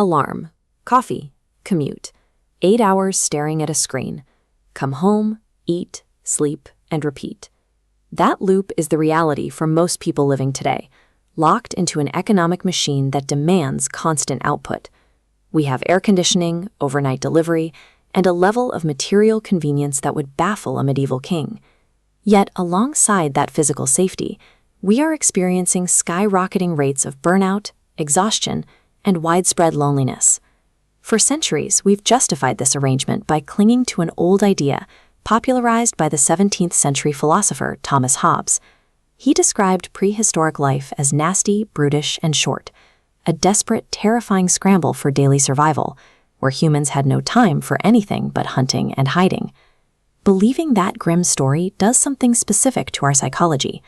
Alarm, coffee, commute, 8 hours staring at a screen. Come home, eat, sleep, and repeat. That loop is the reality for most people living today, locked into an economic machine that demands constant output. We have air conditioning, overnight delivery, and a level of material convenience that would baffle a medieval king. Yet, alongside that physical safety, we are experiencing skyrocketing rates of burnout, exhaustion, and widespread loneliness. For centuries, we've justified this arrangement by clinging to an old idea popularized by the 17th century philosopher Thomas Hobbes. He described prehistoric life as nasty, brutish, and short, a desperate, terrifying scramble for daily survival, where humans had no time for anything but hunting and hiding. Believing that grim story does something specific to our psychology.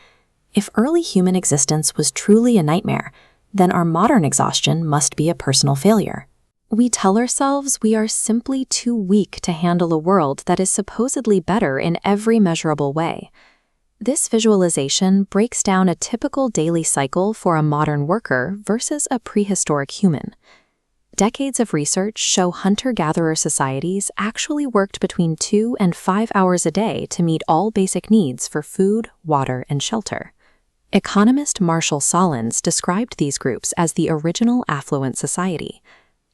If early human existence was truly a nightmare, then our modern exhaustion must be a personal failure. We tell ourselves we are simply too weak to handle a world that is supposedly better in every measurable way. This visualization breaks down a typical daily cycle for a modern worker versus a prehistoric human. Decades of research show hunter-gatherer societies actually worked between 2 and 5 hours a day to meet all basic needs for food, water, and shelter. Economist Marshall Solins described these groups as the original Affluent Society.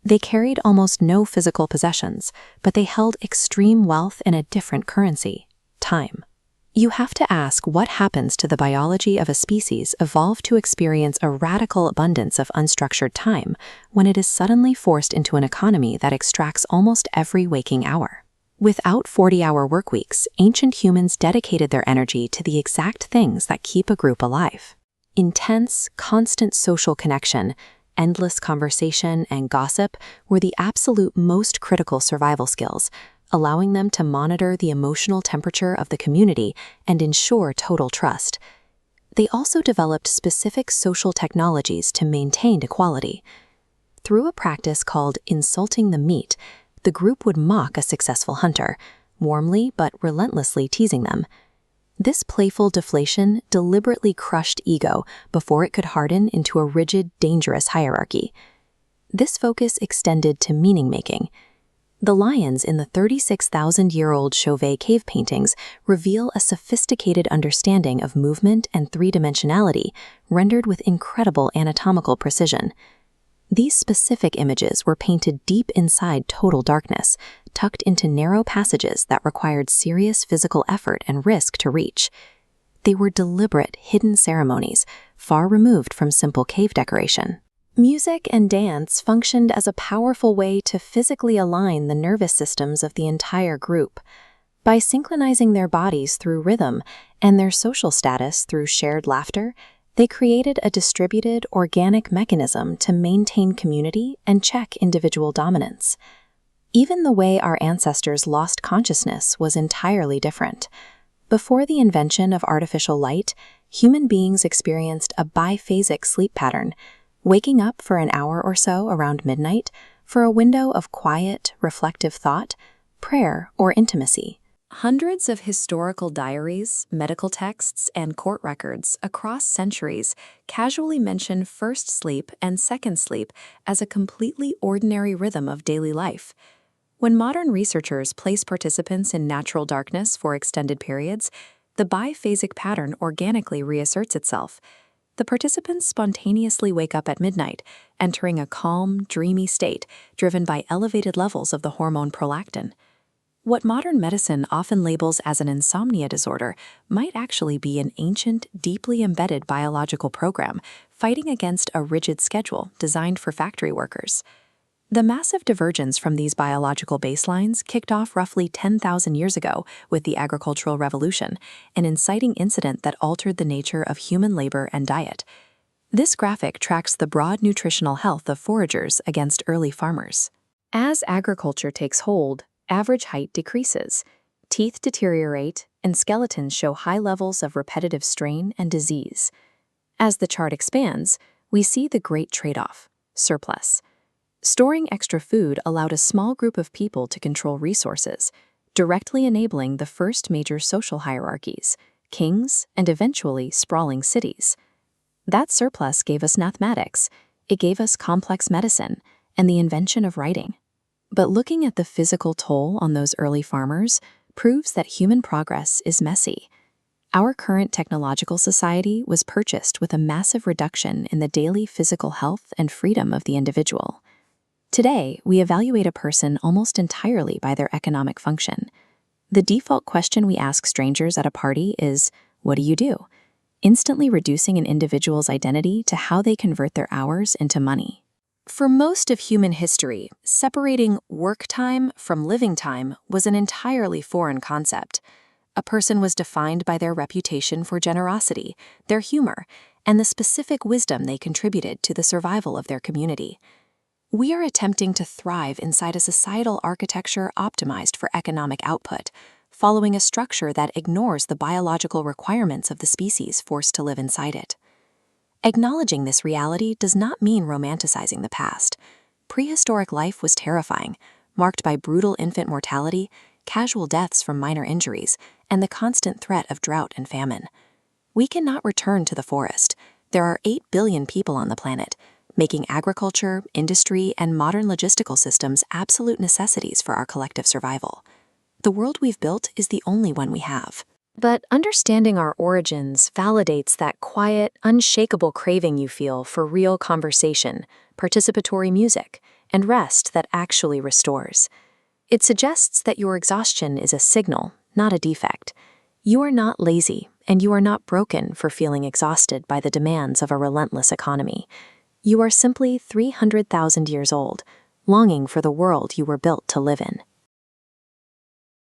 They carried almost no physical possessions, but they held extreme wealth in a different currency: time. You have to ask what happens to the biology of a species evolved to experience a radical abundance of unstructured time when it is suddenly forced into an economy that extracts almost every waking hour. Without 40-hour workweeks, ancient humans dedicated their energy to the exact things that keep a group alive. Intense, constant social connection, endless conversation, and gossip were the absolute most critical survival skills, allowing them to monitor the emotional temperature of the community and ensure total trust. They also developed specific social technologies to maintain equality. Through a practice called insulting the meat, the group would mock a successful hunter, warmly but relentlessly teasing them. This playful deflation deliberately crushed ego before it could harden into a rigid, dangerous hierarchy. This focus extended to meaning-making. The lions in the 36,000-year-old Chauvet Cave paintings reveal a sophisticated understanding of movement and three-dimensionality, rendered with incredible anatomical precision. These specific images were painted deep inside total darkness, tucked into narrow passages that required serious physical effort and risk to reach. They were deliberate, hidden ceremonies, far removed from simple cave decoration. Music and dance functioned as a powerful way to physically align the nervous systems of the entire group. By synchronizing their bodies through rhythm and their social status through shared laughter, they created a distributed, organic mechanism to maintain community and check individual dominance. Even the way our ancestors lost consciousness was entirely different. Before the invention of artificial light, human beings experienced a biphasic sleep pattern, waking up for an hour or so around midnight for a window of quiet, reflective thought, prayer, or intimacy. Hundreds of historical diaries, medical texts, and court records across centuries casually mention first sleep and second sleep as a completely ordinary rhythm of daily life. When modern researchers place participants in natural darkness for extended periods, the biphasic pattern organically reasserts itself. The participants spontaneously wake up at midnight, entering a calm, dreamy state driven by elevated levels of the hormone prolactin. What modern medicine often labels as an insomnia disorder might actually be an ancient, deeply embedded biological program fighting against a rigid schedule designed for factory workers. The massive divergence from these biological baselines kicked off roughly 10,000 years ago with the agricultural revolution, an inciting incident that altered the nature of human labor and diet. This graphic tracks the broad nutritional health of foragers against early farmers. As agriculture takes hold, average height decreases, teeth deteriorate, and skeletons show high levels of repetitive strain and disease. As the chart expands, we see the great trade-off: surplus. Storing extra food allowed a small group of people to control resources, directly enabling the first major social hierarchies, kings, and eventually sprawling cities. That surplus gave us mathematics, it gave us complex medicine, and the invention of writing. But looking at the physical toll on those early farmers proves that human progress is messy. Our current technological society was purchased with a massive reduction in the daily physical health and freedom of the individual. Today, we evaluate a person almost entirely by their economic function. The default question we ask strangers at a party is, "What do you do?" instantly reducing an individual's identity to how they convert their hours into money. For most of human history, separating work time from living time was an entirely foreign concept. A person was defined by their reputation for generosity, their humor, and the specific wisdom they contributed to the survival of their community. We are attempting to thrive inside a societal architecture optimized for economic output, following a structure that ignores the biological requirements of the species forced to live inside it. Acknowledging this reality does not mean romanticizing the past. Prehistoric life was terrifying, marked by brutal infant mortality, casual deaths from minor injuries, and the constant threat of drought and famine. We cannot return to the forest. There are 8 billion people on the planet, making agriculture, industry, and modern logistical systems absolute necessities for our collective survival. The world we've built is the only one we have. But understanding our origins validates that quiet, unshakable craving you feel for real conversation, participatory music, and rest that actually restores. It suggests that your exhaustion is a signal, not a defect. You are not lazy, and you are not broken for feeling exhausted by the demands of a relentless economy. You are simply 300,000 years old, longing for the world you were built to live in.